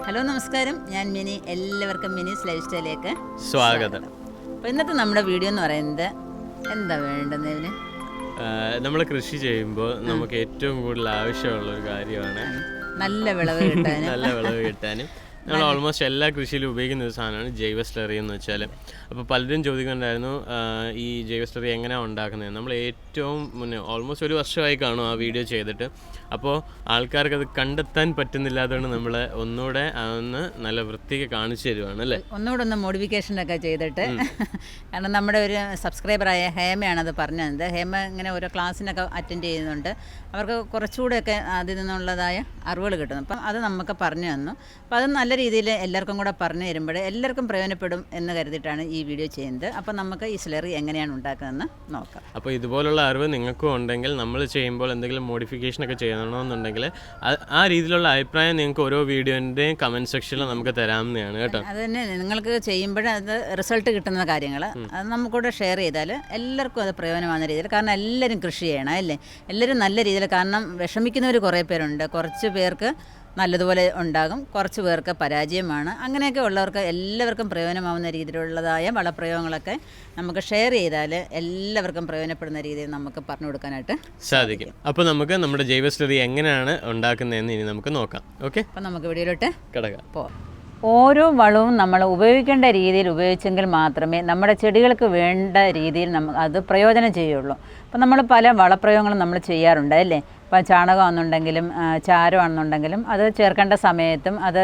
Hello നമസ്കാരം, ഞാൻ mini. എല്ലാവർക്കും മിനിസ് ലൈഫ് സ്റ്റൈലിലേക്ക് സ്വാഗതം. അപ്പോൾ ഇന്നത്തെ നമ്മുടെ വീഡിയോ എന്ന് പറയുന്നത് എന്താ വേണ്ടുന്നതിന് നമ്മൾ കൃഷി ചെയ്യുമ്പോൾ നമുക്ക് ഏറ്റവും കൂടുതൽ ആവശ്യമുള്ള ഒരു കാര്യമാണ് നല്ല വിളവ് കിട്ടാനും നല്ല വിളവ് കിട്ടാനും നമ്മൾ ഓൾമോസ്റ്റ് എല്ലാ കൃഷിയിലും ഉപയോഗിക്കുന്ന ഒരു സാധനമാണ് ജൈവ സ്ലറി എന്ന് വെച്ചാൽ. അപ്പോൾ പലരും ചോദിക്കുന്നുണ്ടായിരുന്നു ഈ ജൈവ സ്ലറി എങ്ങനെയാണ് ഉണ്ടാക്കുന്നത്. നമ്മൾ ഏറ്റവും മുന്നേ ഓൾമോസ്റ്റ് ഒരു വർഷമായി കാണും ആ വീഡിയോ ചെയ്തിട്ട്. അപ്പോൾ ആൾക്കാർക്ക് അത് കണ്ടെത്താൻ പറ്റുന്നില്ലാത്തതുകൊണ്ട് നമ്മൾ ഒന്നുകൂടെ അതൊന്ന് നല്ല വൃത്തിക്ക് കാണിച്ചു തരുവാണ് അല്ലേ. ഒന്നുകൂടെ ഒന്ന് മോഡിഫിക്കേഷനൊക്കെ ചെയ്തിട്ട് കാരണം നമ്മുടെ ഒരു സബ്സ്ക്രൈബറായ ഹേമയാണത് പറഞ്ഞത്. ഹേമ ഇങ്ങനെ ഓരോ ക്ലാസ്സിനൊക്കെ അറ്റൻഡ് ചെയ്യുന്നുണ്ട്. അവർക്ക് കുറച്ചുകൂടെയൊക്കെ അതിൽ നിന്നുള്ളതായ അറിവുകൾ കിട്ടുന്നു. അപ്പം അത് നമുക്ക് പറഞ്ഞു തന്നു. അപ്പോൾ അത് നല്ല രീതിയിൽ എല്ലാവർക്കും കൂടെ പറഞ്ഞു തരുമ്പോൾ എല്ലാവർക്കും പ്രയോജനപ്പെടും എന്ന് കരുതിയിട്ടാണ് ഈ വീഡിയോ ചെയ്യുന്നത്. അപ്പോൾ നമുക്ക് ഈ സ്ലറി എങ്ങനെയാണ് ഉണ്ടാക്കുന്നതെന്ന് നോക്കാം. അപ്പോൾ ഇതുപോലുള്ള അറിവ് നിങ്ങൾക്കും ഉണ്ടെങ്കിൽ നമ്മൾ ചെയ്യുമ്പോൾ എന്തെങ്കിലും മോഡിഫിക്കേഷനൊക്കെ ചെയ്യണമെന്നുണ്ടെങ്കിൽ ആ രീതിയിലുള്ള അഭിപ്രായം നിങ്ങൾക്ക് ഓരോ വീഡിയോൻ്റെയും കമൻറ്റ് സെക്ഷനിൽ നമുക്ക് തരാവുന്നതാണ് കേട്ടോ. അത് തന്നെ നിങ്ങൾക്ക് ചെയ്യുമ്പോൾ അത് റിസൾട്ട് കിട്ടുന്ന കാര്യങ്ങൾ അത് നമുക്കൂടെ ഷെയർ ചെയ്താൽ എല്ലാവർക്കും അത് പ്രയോജനമാകുന്ന രീതിയിൽ. കാരണം എല്ലാവരും കൃഷി ചെയ്യണം അല്ലേ, എല്ലാവരും നല്ല രീതിയിൽ. കാരണം വിഷമിക്കുന്നവർ കുറേ പേരുണ്ട്. കുറച്ച് പേർക്ക് നല്ലതുപോലെ ഉണ്ടാകും, കുറച്ച് പേർക്ക് പരാജയമാണ്. അങ്ങനെയൊക്കെ ഉള്ളവർക്ക് എല്ലാവർക്കും പ്രയോജനമാവുന്ന രീതിയിലുള്ളതായ വളപ്രയോഗങ്ങളൊക്കെ നമുക്ക് ഷെയർ ചെയ്താൽ എല്ലാവർക്കും പ്രയോജനപ്പെടുന്ന രീതിയിൽ നമുക്ക് പറഞ്ഞു കൊടുക്കാനായിട്ട് സാധിക്കും. അപ്പോൾ നമുക്ക് നമ്മുടെ ജൈവ സ്ലറി എങ്ങനെയാണ് ഉണ്ടാക്കുന്നതെന്ന് ഇനി നമുക്ക് നോക്കാം. ഓക്കെ, അപ്പം നമുക്ക് വീഡിയോയിലോട്ട് കിടക്കാം. ഓരോ വളവും നമ്മൾ ഉപയോഗിക്കേണ്ട രീതിയിൽ ഉപയോഗിച്ചെങ്കിൽ മാത്രമേ നമ്മുടെ ചെടികൾക്ക് വേണ്ട രീതിയിൽ അത് പ്രയോജനം ചെയ്യുള്ളൂ. അപ്പം നമ്മൾ പല വളപ്രയോഗങ്ങളും നമ്മൾ ചെയ്യാറുണ്ട് അല്ലേ. ഇപ്പം ചാണകമാണെന്നുണ്ടെങ്കിലും ചാരമാണെന്നുണ്ടെങ്കിലും അത് ചേർക്കേണ്ട സമയത്തും അത്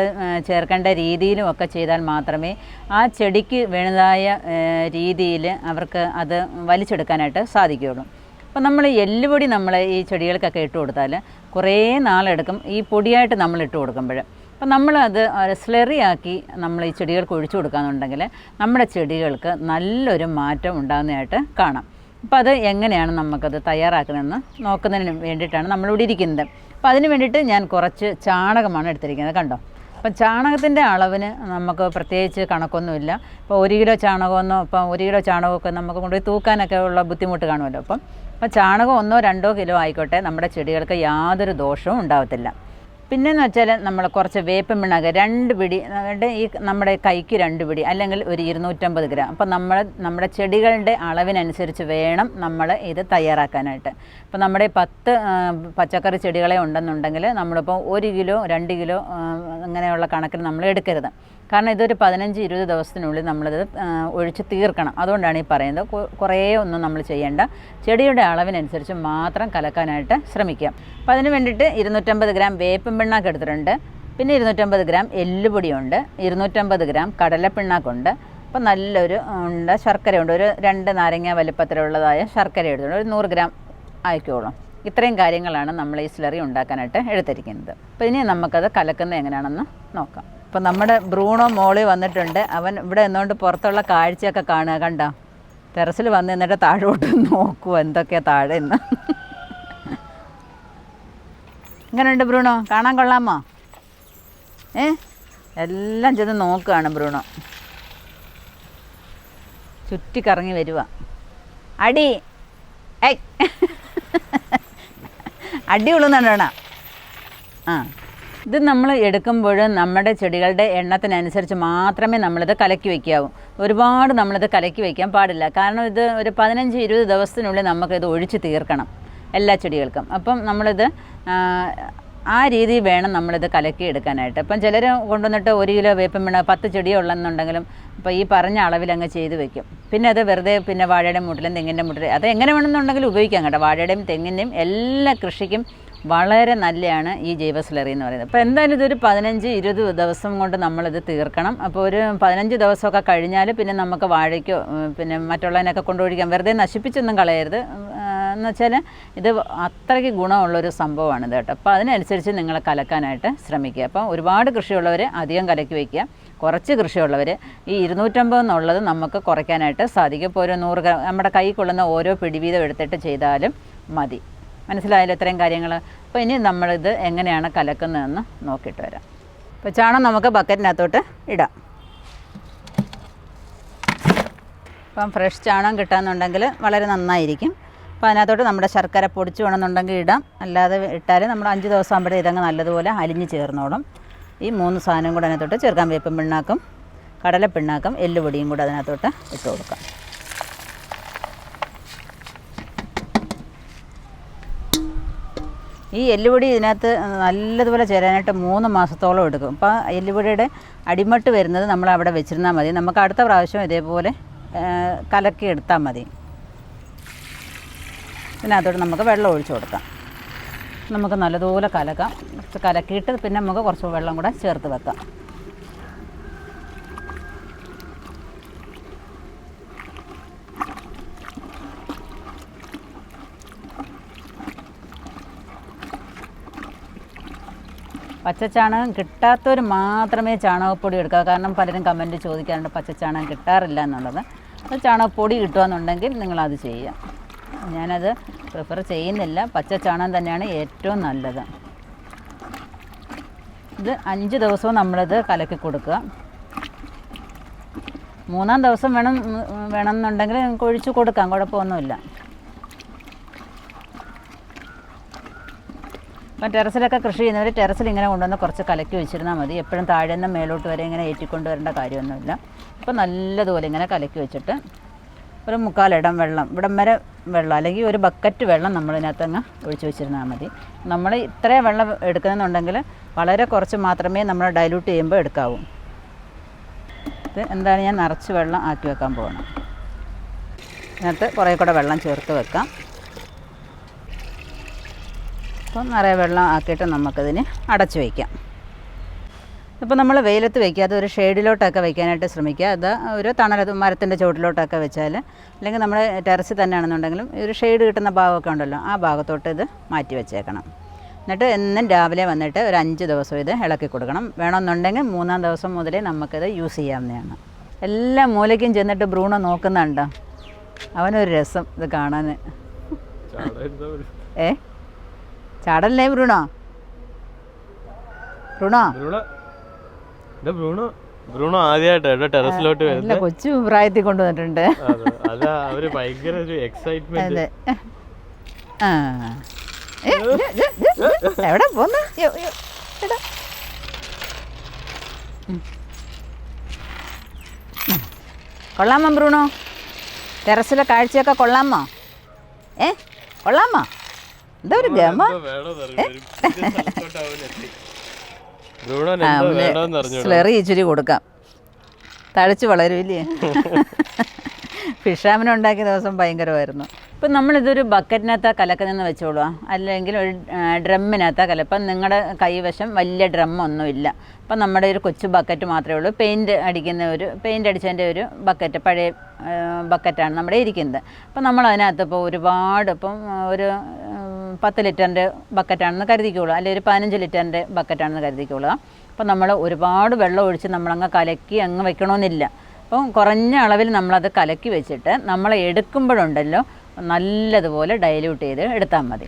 ചേർക്കേണ്ട രീതിയിലും ഒക്കെ ചെയ്താൽ മാത്രമേ ആ ചെടിക്ക് വേണ്ടതായ രീതിയിൽ അവർക്ക് അത് വലിച്ചെടുക്കാനായിട്ട് സാധിക്കുകയുള്ളൂ. അപ്പം നമ്മൾ എല്ലുപൊടി നമ്മൾ ഈ ചെടികൾക്കൊക്കെ ഇട്ട് കൊടുത്താൽ കുറേ നാളെടുക്കും ഈ പൊടിയായിട്ട് നമ്മൾ ഇട്ട് കൊടുക്കുമ്പോൾ. അപ്പം നമ്മളത് സ്ലറിയാക്കി നമ്മൾ ഈ ചെടികൾക്ക് ഒഴിച്ചു കൊടുക്കുകയെന്നുണ്ടെങ്കിൽ നമ്മുടെ ചെടികൾക്ക് നല്ലൊരു മാറ്റം ഉണ്ടാകുന്നതായിട്ട് കാണാം. അപ്പോൾ അത് എങ്ങനെയാണ് നമുക്കത് തയ്യാറാക്കുന്നതെന്ന് നോക്കുന്നതിന് വേണ്ടിയിട്ടാണ് നമ്മളിവിടെ ഇരിക്കുന്നത്. അപ്പോൾ അതിന് വേണ്ടിയിട്ട് ഞാൻ കുറച്ച് ചാണകമാണ് എടുത്തിരിക്കുന്നത്. കണ്ടോ, അപ്പം ചാണകത്തിൻ്റെ അളവിന് നമുക്ക് പ്രത്യേകിച്ച് കണക്കൊന്നുമില്ല. ഇപ്പോൾ 1 കിലോ ചാണകമെന്നോ ഇപ്പം 1 കിലോ ചാണകമൊക്കെ നമുക്ക് കൊണ്ടുപോയി തൂക്കാനൊക്കെ ഉള്ള ബുദ്ധിമുട്ട് കാണുമല്ലോ. അപ്പം ചാണകം 1-2 കിലോ ആയിക്കോട്ടെ, നമ്മുടെ ചെടികൾക്ക് യാതൊരു ദോഷവും ഉണ്ടാകത്തില്ല. പിന്നെയെന്ന് വെച്ചാൽ നമ്മൾ കുറച്ച് വേപ്പൻ പിണ്ണാക്ക് 2 പിടി, ഈ നമ്മുടെ കൈക്ക് 2 പിടി അല്ലെങ്കിൽ ഒരു 250 ഗ്രാം. അപ്പം നമ്മുടെ ചെടികളുടെ അളവിനനുസരിച്ച് വേണം നമ്മൾ ഇത് തയ്യാറാക്കാനായിട്ട്. ഇപ്പം നമ്മുടെ 10 പച്ചക്കറി ചെടികളെ ഉണ്ടെന്നുണ്ടെങ്കിൽ നമ്മളിപ്പോൾ 1 കിലോ 2 കിലോ അങ്ങനെയുള്ള കണക്കിന് നമ്മൾ എടുക്കരുത്. കാരണം ഇതൊരു 15-20 ദിവസത്തിനുള്ളിൽ നമ്മളിത് ഒഴിച്ച് തീർക്കണം. അതുകൊണ്ടാണ് ഈ പറയുന്നത്. കുറേ ഒന്നും നമ്മൾ ചെയ്യേണ്ട, ചെടിയുടെ അളവിനനുസരിച്ച് മാത്രം കലക്കാനായിട്ട് ശ്രമിക്കുക. അപ്പോൾ അതിന് വേണ്ടിയിട്ട് 250 ഗ്രാം വേപ്പൻ പിണ്ണാക്ക് എടുത്തിട്ടുണ്ട്. പിന്നെ 250 ഗ്രാം എല്ലുപൊടിയുണ്ട്, 250 ഗ്രാം കടലപ്പിണ്ണാക്കുണ്ട്. അപ്പോൾ നല്ലൊരു ശർക്കരയുണ്ട്, ഒരു 2 നാരങ്ങ വലുപ്പത്തിലുള്ളതായ ശർക്കര എടുത്തിട്ടുണ്ട്, ഒരു 100 ഗ്രാം ആയിക്കോളും. ഇത്രയും കാര്യങ്ങളാണ് നമ്മൾ ഈ സ്ലറി ഉണ്ടാക്കാനായിട്ട് എടുത്തിരിക്കുന്നത്. അപ്പോൾ ഇനി നമുക്കത് കലക്കുന്നത് എങ്ങനെയാണെന്ന് നോക്കാം. അപ്പോൾ നമ്മുടെ ബ്രൂണോ മോളി വന്നിട്ടുണ്ട്. അവൻ ഇവിടെ നിന്നുകൊണ്ട് പുറത്തുള്ള കാഴ്ചയൊക്കെ കാണുക. കണ്ടോ, ടെറസിൽ വന്ന് നിന്നിട്ട് താഴോട്ട് നോക്കുക എന്തൊക്കെയാണ് താഴെ നിന്ന്. ഇങ്ങനെയുണ്ട് ബ്രൂണോ, കാണാൻ കൊള്ളാമോ? എല്ലാം ചെന്ന് നോക്കുകയാണ് ബ്രൂണോ. ചുറ്റിക്കറങ്ങി വരുക. അടി അടി ഉള്ളുന്നുണ്ടോണ. ഇത് നമ്മൾ എടുക്കുമ്പോൾ നമ്മുടെ ചെടികളുടെ എണ്ണത്തിനനുസരിച്ച് മാത്രമേ നമ്മളിത് കലക്കി വയ്ക്കാവൂ. ഒരുപാട് നമ്മളിത് കലക്കി വയ്ക്കാൻ പാടില്ല. കാരണം ഇത് ഒരു 15-20 ദിവസത്തിനുള്ളിൽ നമുക്കിത് ഒഴിച്ച് തീർക്കണം എല്ലാ ചെടികൾക്കും. അപ്പം നമ്മളിത് ആ രീതിയിൽ വേണം നമ്മളിത് കലക്കി എടുക്കാനായിട്ട്. അപ്പം ചിലർ കൊണ്ടുവന്നിട്ട് 1 കിലോ വേപ്പൻ പിണ്ണ 10 ചെടിയോ ഉള്ളെന്നുണ്ടെങ്കിലും അപ്പോൾ ഈ പറഞ്ഞ അളവിൽ അങ്ങ് ചെയ്ത് വെക്കും. പിന്നെ അത് വെറുതെ പിന്നെ വാഴയുടെ മൂട്ടിലും തെങ്ങിൻ്റെ മൂട്ടിലും അത് എങ്ങനെ വേണമെന്നുണ്ടെങ്കിലും ഉപയോഗിക്കാം കേട്ടോ. വാഴയുടെയും തെങ്ങിൻ്റെയും എല്ലാ കൃഷിക്കും വളരെ നല്ലതാണ് ഈ ജൈവ സ്ലറി എന്ന് പറയുന്നത്. അപ്പോൾ എന്തായാലും ഇതൊരു 15-20 ദിവസം കൊണ്ട് നമ്മളിത് തീർക്കണം. അപ്പോൾ ഒരു 15 ദിവസമൊക്കെ കഴിഞ്ഞാൽ പിന്നെ നമുക്ക് വാഴയ്ക്കോ പിന്നെ മറ്റുള്ളതിനൊക്കെ കൊണ്ടൊഴിക്കാം. വെറുതെ നശിപ്പിച്ചൊന്നും കളയരുത്. എന്ന് വെച്ചാൽ ഇത് അത്രയ്ക്ക് ഗുണമുള്ളൊരു സംഭവമാണിത് കേട്ടോ. അപ്പോൾ അതിനനുസരിച്ച് നിങ്ങൾ കലക്കാനായിട്ട് ശ്രമിക്കുക. അപ്പോൾ ഒരുപാട് കൃഷിയുള്ളവർ അധികം കലക്കി വയ്ക്കുക. കുറച്ച് കൃഷിയുള്ളവർ ഈ 250 എന്നുള്ളത് നമുക്ക് കുറയ്ക്കാനായിട്ട് സാധിക്കും. ഇപ്പോൾ ഒരു 100 ഗ്രാം നമ്മുടെ കൈ കൊള്ളുന്ന ഓരോ പിടി വീതം എടുത്തിട്ട് ചെയ്താലും മതി. മനസ്സിലായല്ലോ ഇത്രയും കാര്യങ്ങൾ. അപ്പോൾ ഇനി നമ്മളിത് എങ്ങനെയാണ് കലക്കുന്നതെന്ന് നോക്കിയിട്ട് വരാം. അപ്പോൾ ചാണകം നമുക്ക് ബക്കറ്റിനകത്തോട്ട് ഇടാം. ഇപ്പം ഫ്രഷ് ചാണകം കിട്ടാമെന്നുണ്ടെങ്കിൽ വളരെ നന്നായിരിക്കും. അപ്പോൾ അതിനകത്തോട്ട് നമ്മുടെ ശർക്കര പൊടിച്ച് വേണമെന്നുണ്ടെങ്കിൽ ഇടാം. അല്ലാതെ ഇട്ടാൽ നമ്മൾ 5 ദിവസം ആകുമ്പോഴേ ഇതങ്ങ് നല്ലതുപോലെ അലിഞ്ഞ് ചേർന്നോളും. ഈ 3 സാധനം കൂടെ അതിനകത്തോട്ട് ചേർക്കാം. വേപ്പും പിണ്ണാക്കും, കടലപ്പിണ്ണാക്കും, എല്ലുപൊടിയും കൂടെ അതിനകത്തോട്ട് ഇട്ട് കൊടുക്കാം. ഈ എല്ലുപൊടി ഇതിനകത്ത് നല്ലതുപോലെ ചേരാനായിട്ട് 3 മാസത്തോളം എടുക്കും. അപ്പോൾ എല്ലുപൊടിയുടെ അടിമട്ട് വരുന്നത് നമ്മൾ അവിടെ വെച്ചിരുന്നാൽ മതി. നമുക്ക് അടുത്ത പ്രാവശ്യം ഇതേപോലെ കലക്കി എടുത്താൽ മതി. ഇതിനകത്തോട്ട് നമുക്ക് വെള്ളം ഒഴിച്ച് കൊടുക്കാം. നമുക്ക് നല്ലതുപോലെ കലക്കാം. കലക്കിയിട്ട് പിന്നെ നമുക്ക് കുറച്ച് വെള്ളം കൂടെ ചേർത്ത് വെക്കാം. പച്ചച്ചാണകം കിട്ടാത്തവർ മാത്രമേ ചാണകപ്പൊടി എടുക്കുക. കാരണം പലരും കമൻറ്റ് ചോദിക്കാറുണ്ട് പച്ചച്ചാണകം കിട്ടാറില്ല എന്നുള്ളത്. അത് ചാണകപ്പൊടി കിട്ടുകയെന്നുണ്ടെങ്കിൽ നിങ്ങളത് ചെയ്യുക. ഞാനത് പ്രിഫർ ചെയ്യുന്നില്ല. പച്ചച്ചാണകം തന്നെയാണ് ഏറ്റവും നല്ലത്. ഇത് 5 ദിവസവും നമ്മളിത് കലക്കി കൊടുക്കുക. 3-ാം ദിവസം വേണമെന്നുണ്ടെങ്കിൽ നിങ്ങൾക്ക് ഒഴിച്ച് കൊടുക്കാം, കുഴപ്പമൊന്നുമില്ല. അപ്പം ടെറസിലൊക്കെ കൃഷി ചെയ്യുന്നവർ ടെറസിൽ ഇങ്ങനെ കൊണ്ടുവന്ന് കുറച്ച് കലക്കി വെച്ചിരുന്നാൽ മതി. എപ്പോഴും താഴെ നിന്ന് മേലോട്ട് വരെ ഇങ്ങനെ ഏറ്റിക്കൊണ്ട് വരേണ്ട കാര്യമൊന്നുമില്ല. അപ്പോൾ നല്ലതുപോലെ ഇങ്ങനെ കലക്കി വെച്ചിട്ട് ഒരു 1/4 ഇടം വെള്ളം, ഇവിടം വരെ വെള്ളം, അല്ലെങ്കിൽ ഒരു ബക്കറ്റ് വെള്ളം നമ്മളിതിനകത്ത് അങ്ങ് ഒഴിച്ച് വെച്ചിരുന്നാൽ മതി. നമ്മൾ ഇത്രയും വെള്ളം എടുക്കുന്നുണ്ടെങ്കിൽ വളരെ കുറച്ച് മാത്രമേ നമ്മൾ ഡൈല്യൂട്ട് ചെയ്യുമ്പോൾ എടുക്കാവൂ. ഇത് എന്താണ് ഞാൻ നിറച്ച് വെള്ളം ആക്കി വെക്കാൻ പോകണം. ഇതിനകത്ത് കുറേ കൂടെ വെള്ളം ചേർത്ത് വെക്കാം. അപ്പം നിറയെ വെള്ളം ആക്കിയിട്ട് നമുക്കതിന് അടച്ച് വയ്ക്കാം. ഇപ്പോൾ നമ്മൾ വെയിലത്ത് വയ്ക്കാതെ ഒരു ഷെയ്ഡിലോട്ടൊക്കെ വയ്ക്കാനായിട്ട് ശ്രമിക്കുക. അത് ഒരു മരത്തിൻ്റെ ചുവട്ടിലോട്ടൊക്കെ വെച്ചാൽ, അല്ലെങ്കിൽ നമ്മൾ ടെറസിൽ തന്നെയാണെന്നുണ്ടെങ്കിലും ഒരു ഷെയ്ഡ് കിട്ടുന്ന ഭാഗമൊക്കെ ഉണ്ടല്ലോ, ആ ഭാഗത്തോട്ട് ഇത് മാറ്റി വെച്ചേക്കണം. എന്നിട്ട് എന്നും രാവിലെ വന്നിട്ട് ഒരു 5 ദിവസം ഇത് ഇളക്കി കൊടുക്കണം. വേണമെന്നുണ്ടെങ്കിൽ 3-ാം ദിവസം മുതലേ നമുക്കിത് യൂസ് ചെയ്യാവുന്നതാണ്. എല്ലാ മൂലയ്ക്കും ചെന്നിട്ട് ബ്രൂണോ നോക്കുന്നുണ്ടോ? അവനൊരു രസം ഇത് കാണാൻ. ചാടല്ലേ ബ്രൂണോ? ബ്രൂണോ ആദ്യമായിട്ടാണ് ടെറസിലോട്ട് വരുന്നത്. കൊച്ചു പ്രായത്തിൽ കൊണ്ടുവന്നിട്ടുണ്ട്. എക്സൈറ്റ്മെന്റ്. എവിടെ പോന്നു? കൊള്ളാമോ ബ്രൂണോ? ടെറസിലെ കാഴ്ചയൊക്കെ കൊള്ളാമോ? കൊള്ളാമോ? എന്താ ഒരു ഗമ? സ്ലറി ഇച്ചിരി കൊടുക്കാം, തഴച്ച് വളരുമില്ലേ. ഫിഷാമിന് ഉണ്ടാക്കിയ ദിവസം ഭയങ്കരമായിരുന്നു. ഇപ്പം നമ്മളിതൊരു ബക്കറ്റിനകത്താണ് കലക്കുന്നതെന്ന് വെച്ചോളൂ, അല്ലെങ്കിൽ ഒരു ഡ്രമ്മിനകത്താണ് കല. ഇപ്പം നിങ്ങളുടെ കൈവശം വലിയ ഡ്രമ്മൊന്നുമില്ല. അപ്പം നമ്മുടെ ഒരു കൊച്ചു ബക്കറ്റ് മാത്രമേ ഉള്ളൂ. പെയിൻറ്റ് അടിച്ചതിൻ്റെ ഒരു ബക്കറ്റ്, പഴയ ബക്കറ്റാണ് നമ്മുടെ ഇരിക്കുന്നത്. അപ്പം നമ്മളതിനകത്ത് ഇപ്പോൾ ഒരുപാട്, ഇപ്പം ഒരു 10 ലിറ്ററിൻ്റെ ബക്കറ്റാണെന്ന് കരുതിക്കോളൂ, അല്ലെങ്കിൽ ഒരു 15 ലിറ്ററിൻ്റെ ബക്കറ്റാണെന്ന് കരുതിക്കോളുക. അപ്പം നമ്മൾ ഒരുപാട് വെള്ളം ഒഴിച്ച് നമ്മളങ്ങ് കലക്കി അങ്ങ് വെക്കണമെന്നില്ല. അപ്പം കുറഞ്ഞ അളവിൽ നമ്മളത് കലക്കി വെച്ചിട്ട് നമ്മൾ എടുക്കുമ്പോഴുണ്ടല്ലോ നല്ലതുപോലെ ഡൈല്യൂട്ട് ചെയ്ത് എടുത്താൽ മതി.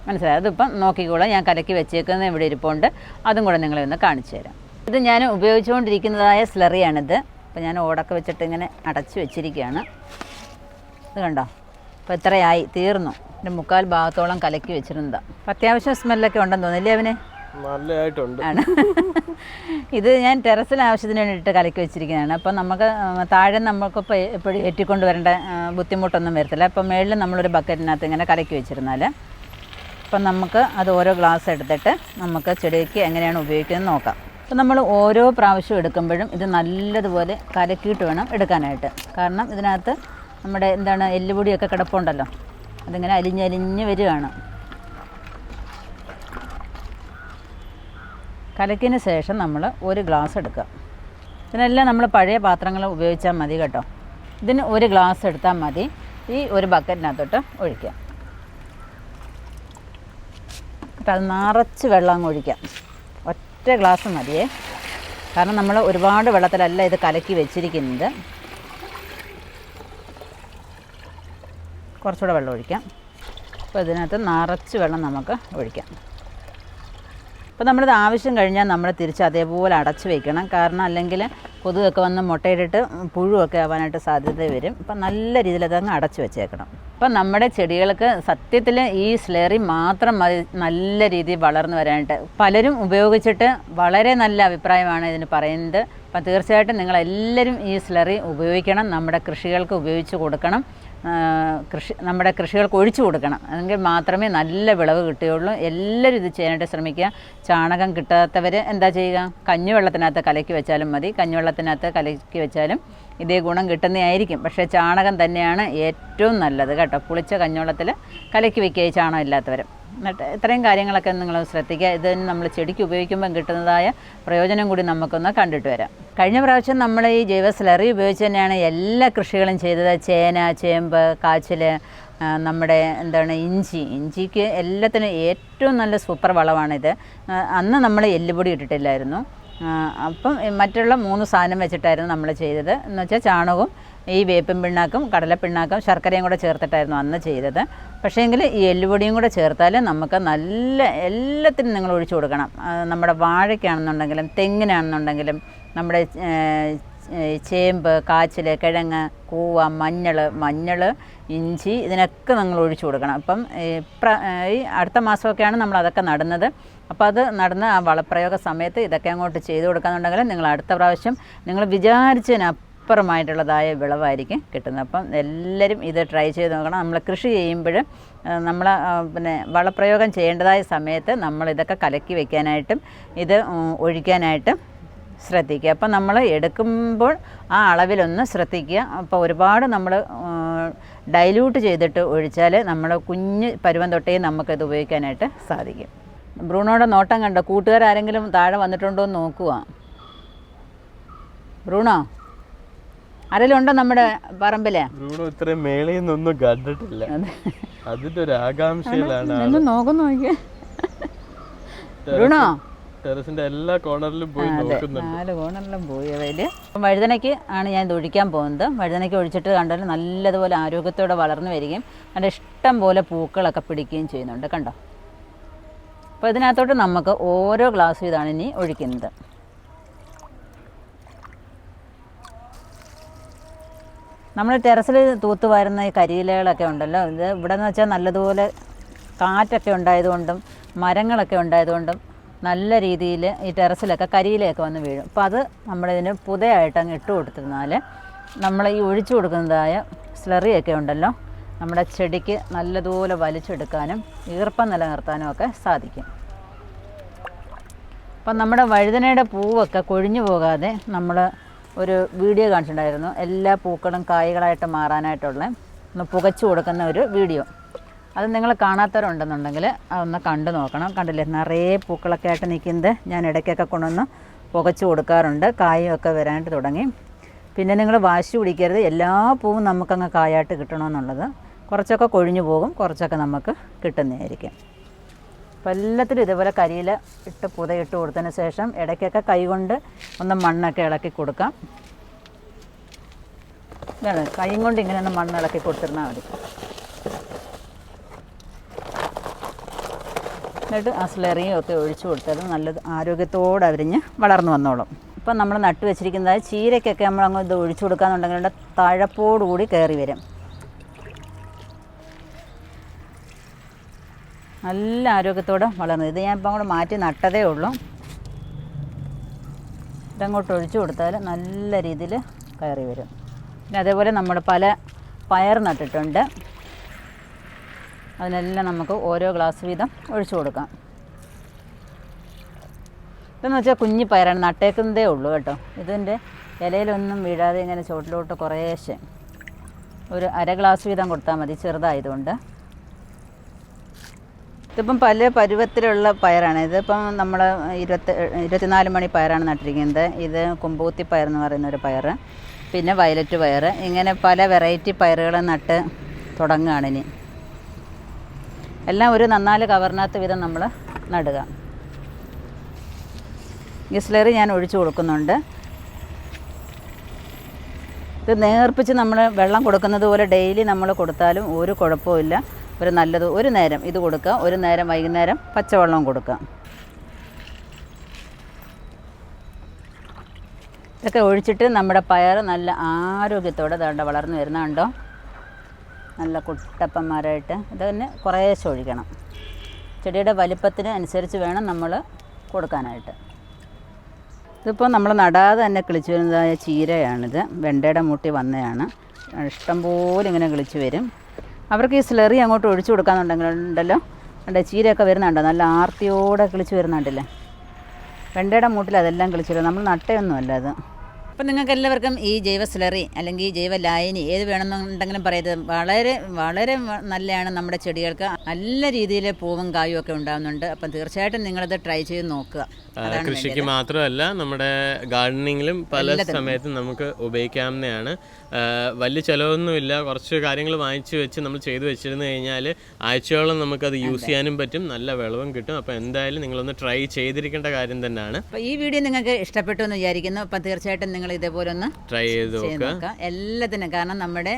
മനസ്സിലായി? അതിപ്പം നോക്കിക്കോളാം, ഞാൻ കലക്കി വെച്ചേക്കുന്നത് ഇവിടെ ഇരിപ്പുണ്ട്. അതും കൂടെ നിങ്ങളെ ഒന്ന് കാണിച്ചു തരാം. ഇത് ഞാൻ ഉപയോഗിച്ചുകൊണ്ടിരിക്കുന്നതായ സ്ലറിയാണിത്. അപ്പോൾ ഞാൻ ഓടൊക്കെ വെച്ചിട്ട് ഇങ്ങനെ അടച്ച് വെച്ചിരിക്കുകയാണ്. ഇത് കണ്ടോ? അപ്പോൾ ഇത്രയായി, തീർന്നു. എൻ്റെ 1/4 ഭാഗത്തോളം കലക്കി വെച്ചിരുന്നതാണ്. അപ്പം അത്യാവശ്യം സ്മെല്ലൊക്കെ ഉണ്ടെന്ന് തോന്നില്ലേ അവന്? നല്ലതായിട്ടുണ്ട്. ആണ്. ഇത് ഞാൻ ടെറസിൽ ആവശ്യത്തിന് വേണ്ടിയിട്ട് കലക്കി വെച്ചിരിക്കുന്നതാണ്. അപ്പം നമുക്ക് താഴെ നമുക്കിപ്പോൾ എപ്പോഴും ഏറ്റിക്കൊണ്ട് വരേണ്ട ബുദ്ധിമുട്ടൊന്നും വരത്തില്ല. അപ്പം മേളിൽ നമ്മളൊരു ബക്കറ്റിനകത്ത് ഇങ്ങനെ കലക്കി വെച്ചിരുന്നാൽ അപ്പം നമുക്ക് അത് ഓരോ ഗ്ലാസ് എടുത്തിട്ട് നമുക്ക് ചെടിക്ക് എങ്ങനെയാണ് ഉപയോഗിക്കുന്നത് നോക്കാം. അപ്പം നമ്മൾ ഓരോ പ്രാവശ്യം എടുക്കുമ്പോഴും ഇത് നല്ലതുപോലെ കലക്കിയിട്ട് വേണം എടുക്കാനായിട്ട്. കാരണം ഇതിനകത്ത് നമ്മുടെ എല്ലുപൊടിയൊക്കെ കിടപ്പുണ്ടല്ലോ, അതിങ്ങനെ അലിഞ്ഞലിഞ്ഞ് വരികയാണ്. കലക്കിന് ശേഷം നമ്മൾ ഒരു ഗ്ലാസ് എടുക്കുക. ഇതിനെല്ലാം നമ്മൾ പഴയ പാത്രങ്ങൾ ഉപയോഗിച്ചാൽ മതി കേട്ടോ. ഇതിന് ഒരു ഗ്ലാസ് എടുത്താൽ മതി. ഈ ഒരു ബക്കറ്റിനകത്തോട്ട് ഒഴിക്കുക. എന്നിട്ട് അത് നിറച്ച് വെള്ളം അങ്ങ് ഒഴിക്കാം. ഒറ്റ ഗ്ലാസ് മതിയേ. കാരണം നമ്മൾ ഒരുപാട് വെള്ളത്തിലല്ല ഇത് കലക്കി വെച്ചിരിക്കുന്നത്. കുറച്ചുകൂടെ വെള്ളം ഒഴിക്കാം. അപ്പോൾ ഇതിനകത്ത് നിറച്ച് വെള്ളം നമുക്ക് ഒഴിക്കാം. അപ്പോൾ നമ്മളിത് ആവശ്യം കഴിഞ്ഞാൽ നമ്മൾ തിരിച്ച് അതേപോലെ അടച്ചു വയ്ക്കണം. കാരണം അല്ലെങ്കിൽ കൊതുകൊക്കെ വന്ന് മുട്ടയിട്ടിട്ട് പുഴുവൊക്കെ ആവാനായിട്ട് സാധ്യത വരും. അപ്പം നല്ല രീതിയിൽ അതങ്ങ് അടച്ചു വെച്ചേക്കണം. അപ്പം നമ്മുടെ ചെടികൾക്ക് സത്യത്തിൽ ഈ സ്ലറി മാത്രം മതി നല്ല രീതിയിൽ വളർന്നു വരാനായിട്ട്. പലരും ഉപയോഗിച്ചിട്ട് വളരെ നല്ല അഭിപ്രായമാണ് ഇതിന് പറയുന്നത്. അപ്പം തീർച്ചയായിട്ടും നിങ്ങളെല്ലാവരും ഈ സ്ലറി ഉപയോഗിക്കണം, നമ്മുടെ കൃഷികൾക്ക് ഉപയോഗിച്ച് കൊടുക്കണം, നമ്മുടെ കൃഷികൾക്ക് ഒഴിച്ചു കൊടുക്കണം. എങ്കിൽ മാത്രമേ നല്ല വിളവ് കിട്ടുകയുള്ളൂ. എല്ലാവരും ഇത് ചെയ്യാനായിട്ട് ശ്രമിക്കുക. ചാണകം കിട്ടാത്തവർ എന്താ ചെയ്യുക, കഞ്ഞിവെള്ളത്തിനകത്ത് കലക്കി വെച്ചാലും മതി. കഞ്ഞിവെള്ളത്തിനകത്ത് കലക്കി വെച്ചാലും ഇതേ ഗുണം കിട്ടുന്നതായിരിക്കും. പക്ഷേ ചാണകം തന്നെയാണ് ഏറ്റവും നല്ലത് കേട്ടോ. പുളിച്ച കഞ്ഞിവെള്ളത്തിൽ കലക്കി വയ്ക്കുക ഈ ചാണകം ഇല്ലാത്തവർ. എന്നിട്ട് ഇത്രയും കാര്യങ്ങളൊക്കെ നിങ്ങൾ ശ്രദ്ധിക്കുക. ഇത് നമ്മൾ ചെടിക്ക് ഉപയോഗിക്കുമ്പം കിട്ടുന്നതായ പ്രയോജനം കൂടി നമുക്കൊന്ന് കണ്ടിട്ട് വരാം. കഴിഞ്ഞ പ്രാവശ്യം നമ്മൾ ഈ ജൈവ സ്ലറി ഉപയോഗിച്ച് തന്നെയാണ് എല്ലാ കൃഷികളും ചെയ്തത്. ചേന, ചേമ്പ്, കാച്ചിൽ, നമ്മുടെ ഇഞ്ചിക്ക് എല്ലാത്തിനും ഏറ്റവും നല്ല സൂപ്പർ വളമാണിത്. അന്ന് നമ്മൾ എല്ലുപൊടി ഇട്ടിട്ടില്ലായിരുന്നു. അപ്പം മറ്റുള്ള 3 സാധനം വെച്ചിട്ടായിരുന്നു നമ്മൾ ചെയ്തത്. എന്ന് വെച്ചാൽ ചാണകവും ഈ വേപ്പിൻ പിണ്ണാക്കും കടലപ്പിണ്ണാക്കും ശർക്കരയും കൂടെ ചേർത്തിട്ടായിരുന്നു അന്ന് ചെയ്തത്. പക്ഷേങ്കിൽ ഈ എല്ലുപൊടിയും കൂടെ ചേർത്താൽ നമുക്ക് നല്ല എല്ലാത്തിനും നിങ്ങൾ ഒഴിച്ചു കൊടുക്കണം. നമ്മുടെ വാഴയ്ക്കാണെന്നുണ്ടെങ്കിലും തെങ്ങിനാണെന്നുണ്ടെങ്കിലും നമ്മുടെ ചേമ്പ്, കാച്ചിൽ, കിഴങ്ങ്, കൂവ, മഞ്ഞൾ, ഇഞ്ചി ഇതിനൊക്കെ നിങ്ങൾ ഒഴിച്ചു കൊടുക്കണം. അപ്പം ഈ അടുത്ത മാസമൊക്കെയാണ് നമ്മൾ അതൊക്കെ നടുന്നത്. അപ്പോൾ അത് നടന്ന ആ വളപ്രയോഗ സമയത്ത് ഇതൊക്കെ അങ്ങോട്ട് ചെയ്തു കൊടുക്കാന്നുണ്ടെങ്കിൽ നിങ്ങൾ അടുത്ത പ്രാവശ്യം നിങ്ങൾ വിചാരിച്ചതിനപ്പുറമായിട്ടുള്ളതായ വിളവായിരിക്കും കിട്ടുന്നത്. അപ്പം എല്ലാവരും ഇത് ട്രൈ ചെയ്ത് നോക്കണം. നമ്മൾ കൃഷി ചെയ്യുമ്പോൾ നമ്മൾ വളപ്രയോഗം ചെയ്യേണ്ടതായ സമയത്ത് നമ്മളിതൊക്കെ കലക്കി വയ്ക്കാനായിട്ടും ഇത് ഒഴിക്കാനായിട്ടും ശ്രദ്ധിക്കുക. അപ്പം നമ്മൾ എടുക്കുമ്പോൾ ആ അളവിലൊന്ന് ശ്രദ്ധിക്കുക. അപ്പോൾ ഒരുപാട് നമ്മൾ ഡൈല്യൂട്ട് ചെയ്തിട്ട് ഒഴിച്ചാൽ നമ്മൾ കുഞ്ഞ് പരുവം തൊട്ടേ നമുക്കത് ഉപയോഗിക്കാനായിട്ട് സാധിക്കും. ബ്രൂണോയുടെ നോട്ടം കണ്ടോ? കൂട്ടുകാരെങ്കിലും താഴെ വന്നിട്ടുണ്ടോ എന്ന് നോക്കുക. ബ്രൂണോ, ആരെങ്കിലും ഉണ്ടോ നമ്മുടെ പറമ്പിൽ? ബ്രൂണോ ഇത്രയും മേളയിൽ നിന്നൊന്നും കണ്ടിട്ടില്ല. അതിന്റെ ഒരു ആകാംക്ഷയിലാണ് നോക്കുന്നു. ബ്രൂണോ ടെറസിന്റെ എല്ലാ കോർണറിലും പോയി നോക്കുന്നുണ്ട്. 4 കോർണറിലും പോയി. അതിൽ വഴുതനയ്ക്ക് ആണ് ഞാൻ ഇത് ഒഴിക്കാൻ പോകുന്നത്. വഴുതനയ്ക്ക് ഒഴിച്ചിട്ട് കണ്ടാൽ നല്ലതുപോലെ ആരോഗ്യത്തോടെ വളർന്നു വരികയും അതിൻ്റെ ഇഷ്ടം പോലെ പൂക്കളൊക്കെ പിടിക്കുകയും ചെയ്യുന്നുണ്ട്. കണ്ടോ? അപ്പോൾ ഇതിനകത്തോട്ട് നമുക്ക് ഓരോ ഗ്ലാസ് ഇതാണ് ഇനി ഒഴിക്കുന്നത്. നമ്മൾ ടെറസിൽ തൂത്തുവാരുന്ന ഈ കരിയിലകളൊക്കെ ഉണ്ടല്ലോ, ഇത് ഇവിടെ നിന്ന് വെച്ചാൽ നല്ലതുപോലെ കാറ്റൊക്കെ ഉണ്ടായതുകൊണ്ടും മരങ്ങളൊക്കെ ഉണ്ടായതുകൊണ്ടും നല്ല രീതിയിൽ ഈ ടെറസിലൊക്കെ കരിയിലയൊക്കെ വന്ന് വീഴും. അപ്പോൾ അത് നമ്മളിതിന് പുതയായിട്ട് അങ്ങ് ഇട്ട് കൊടുത്തിരുന്നാൽ നമ്മൾ ഈ ഒഴിച്ചു കൊടുക്കുന്നതായ സ്ലറിയൊക്കെ ഉണ്ടല്ലോ നമ്മുടെ ചെടിക്ക് നല്ലതുപോലെ വലിച്ചെടുക്കാനും ഈർപ്പം നിലനിർത്താനും ഒക്കെ സാധിക്കും. അപ്പം നമ്മുടെ വഴുതനയുടെ പൂവൊക്കെ കൊഴിഞ്ഞു പോകാതെ നമ്മൾ ഒരു വീഡിയോ കാണിച്ചിട്ടുണ്ടായിരുന്നു. എല്ലാ പൂക്കളും കായ്കളായിട്ട് മാറാനായിട്ടുള്ള ഒന്ന് പുകച്ചു കൊടുക്കുന്ന ഒരു വീഡിയോ. അത് നിങ്ങൾ കാണാത്തവരുണ്ടെന്നുണ്ടെങ്കിൽ അതൊന്ന് കണ്ടു നോക്കണം. കണ്ടില്ലേ, നിറയെ പൂക്കളൊക്കെ ആയിട്ട് നിൽക്കുന്നത് ഞാൻ ഇടയ്ക്കൊക്കെ കൊണ്ടുവന്ന് പുകച്ചു കൊടുക്കാറുണ്ട്. കായൊക്കെ വരാനായിട്ട് തുടങ്ങി. പിന്നെ നിങ്ങൾ വാശി പിടിക്കരുത്, എല്ലാ പൂവും നമുക്കങ്ങ് കായായിട്ട് കിട്ടണമെന്നുള്ളത്. കുറച്ചൊക്കെ കൊഴിഞ്ഞു പോകും, കുറച്ചൊക്കെ നമുക്ക് കിട്ടുന്നതായിരിക്കും. അപ്പോൾ എല്ലാത്തിലും ഇതേപോലെ കരിയില ഇട്ട് പുതയിട്ട് കൊടുത്തതിന് ശേഷം ഇടയ്ക്കൊക്കെ കൈകൊണ്ട് ഒന്ന് മണ്ണൊക്കെ ഇളക്കി കൊടുക്കാം. ഇതാണ് കൈ കൊണ്ട് ഇങ്ങനെ ഒന്ന് മണ്ണ് ഇളക്കി കൊടുത്തിരുന്നാൽ മതി. എന്നിട്ട് ആ സ്ലറിയും ഒക്കെ ഒഴിച്ചു കൊടുത്താൽ നല്ല ആരോഗ്യത്തോടെ അവരിഞ്ഞ് വളർന്നു വന്നോളും. ഇപ്പം നമ്മൾ നട്ടു വെച്ചിരിക്കുന്നത് ചീരയ്ക്കൊക്കെ നമ്മളങ്ങ് ഇത് ഒഴിച്ചു കൊടുക്കാന്നുണ്ടെങ്കിൽ തഴപ്പോടുകൂടി കയറി വരും. നല്ല ആരോഗ്യത്തോടെ വളർന്നു. ഇത് ഞാൻ ഇപ്പം അങ്ങോട്ട് മാറ്റി നട്ടതേ ഉള്ളൂ. ഇതങ്ങോട്ട് ഒഴിച്ചു കൊടുത്താൽ നല്ല രീതിയിൽ കയറി വരും. പിന്നെ അതേപോലെ നമ്മൾ പല പയർ നട്ടിട്ടുണ്ട്. അതിനെല്ലാം നമുക്ക് ഓരോ ഗ്ലാസ് വീതം ഒഴിച്ചു കൊടുക്കാം. ഇതെന്ന് വെച്ചാൽ കുഞ്ഞി പയറാണ്, നട്ടേക്കുന്നതേ ഉള്ളൂ കേട്ടോ. ഇതിൻ്റെ ഇലയിലൊന്നും വീഴാതെ ഇങ്ങനെ ചുവട്ടിലോട്ട് കുറേശ്ശെ ഒരു 1/2 ഗ്ലാസ് വീതം കൊടുത്താൽ മതി, ചെറുതായതുകൊണ്ട്. ഇതിപ്പം പല പരുവത്തിലുള്ള പയറാണ്. ഇതിപ്പം നമ്മൾ 24 മണി പയറാണ് നട്ടിരിക്കുന്നത്. ഇത് കുമ്പൂത്തി പയർ എന്ന് പറയുന്നൊരു പയർ, പിന്നെ വയലറ്റ് പയർ, ഇങ്ങനെ പല വെറൈറ്റി പയറുകൾ നട്ട് തുടങ്ങുകയാണ് ഇനി. എല്ലാം ഒരു 4 കവറിനകത്ത് വീതം നമ്മൾ നടുക. ഈ സ്ലറി ഞാൻ ഒഴിച്ചു കൊടുക്കുന്നുണ്ട്. ഇത് നേർപ്പിച്ച് നമ്മൾ വെള്ളം കൊടുക്കുന്നത് പോലെ ഡെയിലി നമ്മൾ കൊടുത്താലും ഒരു കുഴപ്പമില്ല. ഒരു നേരം ഇത് കൊടുക്കുക, ഒരു നേരം വൈകുന്നേരം പച്ചവെള്ളം കൊടുക്കുക. ഇതൊക്കെ ഒഴിച്ചിട്ട് നമ്മുടെ പയർ നല്ല ആരോഗ്യത്തോടെ ദാണ്ട വളർന്നു വരുന്നുണ്ടോ, നല്ല കുട്ടപ്പന്മാരായിട്ട്. ഇത് തന്നെ കുറേശ്ശെ ഒഴിക്കണം. ചെടിയുടെ വലിപ്പത്തിന് അനുസരിച്ച് വേണം നമ്മൾ കൊടുക്കാനായിട്ട്. ഇതിപ്പോൾ നമ്മൾ നടാതെ തന്നെ കിളിച്ചു വരുന്നതായ ചീരയാണിത്. വെണ്ടയുടെ മൂട്ടി വന്നതാണ്. ഇഷ്ടംപോലെ ഇങ്ങനെ കിളിച്ചു വരും. അവർക്ക് ഈ സ്ലറി അങ്ങോട്ട് ഒഴിച്ചു കൊടുക്കാന്നുണ്ടെങ്കിലുണ്ടല്ലോ, എൻ്റെ ചീരയൊക്കെ വരുന്നുണ്ടോ, നല്ല ആർത്തിയോടെ കിളിച്ചു വരുന്നുണ്ടല്ലേ. വെണ്ടയുടെ മൂട്ടിൽ അതെല്ലാം കിളിച്ചു വരും. നമ്മൾ നട്ടയൊന്നുമല്ല അത്. അപ്പം നിങ്ങൾക്ക് എല്ലാവർക്കും ഈ ജൈവ സ്ലറി അല്ലെങ്കിൽ ജൈവ ലായനി ഏത് വേണമെന്നുണ്ടെങ്കിലും പറയുന്നത് വളരെ വളരെ നല്ലതാണ്. നമ്മുടെ ചെടികൾക്ക് നല്ല രീതിയിൽ പൂവും കായും ഒക്കെ ഉണ്ടാകുന്നുണ്ട്. അപ്പം തീർച്ചയായിട്ടും നിങ്ങളത് ട്രൈ ചെയ്ത് നോക്കുക. കൃഷിക്ക് മാത്രമല്ല നമ്മുടെ ഗാർഡനിങ്ങിലും പല സമയത്തും നമുക്ക് ഉപയോഗിക്കാവുന്നതാണ്. വലിയ ചിലവൊന്നുമില്ല. കുറച്ച് കാര്യങ്ങൾ വാങ്ങിച്ചു വെച്ച് നമ്മൾ ചെയ്തു വെച്ചിരുന്നു കഴിഞ്ഞാൽ ആഴ്ചയോളം നമുക്കത് യൂസ് ചെയ്യാനും പറ്റും, നല്ല വിളവും കിട്ടും. അപ്പോൾ എന്തായാലും നിങ്ങളൊന്ന് ട്രൈ ചെയ്തിരിക്കേണ്ട കാര്യം തന്നെയാണ്. അപ്പോൾ ഈ വീഡിയോ നിങ്ങൾക്ക് ഇഷ്ടപ്പെട്ടു എന്ന് വിചാരിക്കുന്നു. അപ്പം തീർച്ചയായിട്ടും നിങ്ങൾ ഇതേപോലെ ഒന്ന് ട്രൈ ചെയ്ത് നോക്കുക എല്ലാത്തിനും. കാരണം നമ്മുടെ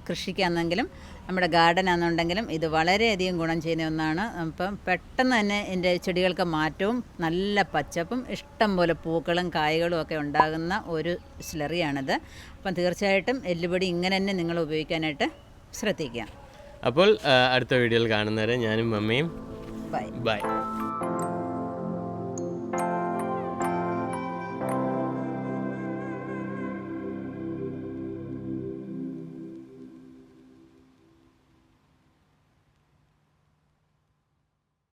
കൃഷിക്കാണെങ്കിലും നമ്മുടെ ഗാർഡൻ ആണെന്നുണ്ടെങ്കിലും ഇത് വളരെയധികം ഗുണം ചെയ്യുന്ന ഒന്നാണ്. അപ്പം പെട്ടെന്ന് തന്നെ എൻ്റെ ചെടികൾക്ക് മാറ്റവും നല്ല പച്ചപ്പും ഇഷ്ടം പോലെ പൂക്കളും കായ്കളും ഒക്കെ ഉണ്ടാകുന്ന ഒരു സ്ലറിയാണിത്. അപ്പം തീർച്ചയായിട്ടും എല്ലുപൊടി ഇങ്ങനെ തന്നെ നിങ്ങൾ ഉപയോഗിക്കാനായിട്ട് ശ്രദ്ധിക്കുക. അപ്പോൾ അടുത്ത വീഡിയോയിൽ കാണുന്നവരെ ഞാനും മമ്മിയും ബൈ. ബൈ.